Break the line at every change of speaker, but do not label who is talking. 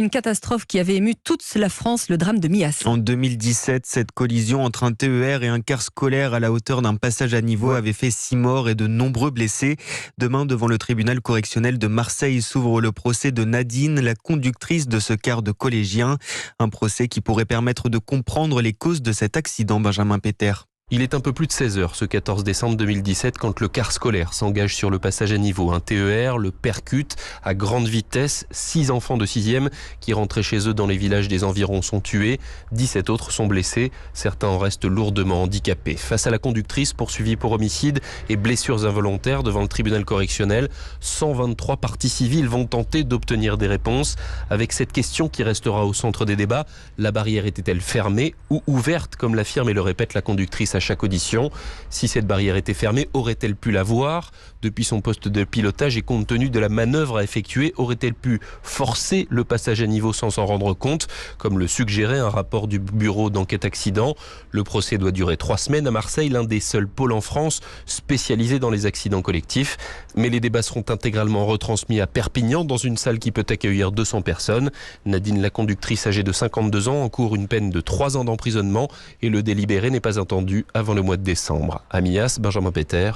Une catastrophe qui avait ému toute la France, le drame de Mias.
En 2017, cette collision entre un TER et un car scolaire à la hauteur d'un passage à niveau avait fait 6 morts et de nombreux blessés. Demain, devant le tribunal correctionnel de Marseille, s'ouvre le procès de Nadine, la conductrice de ce car de collégiens. Un procès qui pourrait permettre de comprendre les causes de cet accident, Benjamin Péter.
Il est un peu plus de 16 heures ce 14 décembre 2017 quand le car scolaire s'engage sur le passage à niveau. Un TER le percute à grande vitesse. 6 enfants de 6e qui rentraient chez eux dans les villages des environs sont tués. 17 autres sont blessés. Certains en restent lourdement handicapés. Face à la conductrice poursuivie pour homicide et blessures involontaires devant le tribunal correctionnel, 123 parties civiles vont tenter d'obtenir des réponses. Avec cette question qui restera au centre des débats, la barrière était-elle fermée ou ouverte, comme l'affirme et le répète la conductrice à chaque audition? Si cette barrière était fermée, aurait-elle pu la voir? Depuis son poste de pilotage et compte tenu de la manœuvre à effectuer, aurait-elle pu forcer le passage à niveau sans s'en rendre compte, comme le suggérait un rapport du bureau d'enquête accident? Le procès doit durer 3 semaines à Marseille, l'un des seuls pôles en France spécialisés dans les accidents collectifs. Mais les débats seront intégralement retransmis à Perpignan, dans une salle qui peut accueillir 200 personnes. Nadine, la conductrice âgée de 52 ans, encourt une peine de 3 ans d'emprisonnement et le délibéré n'est pas attendu avant le mois de décembre. À Mias, Benjamin Péter.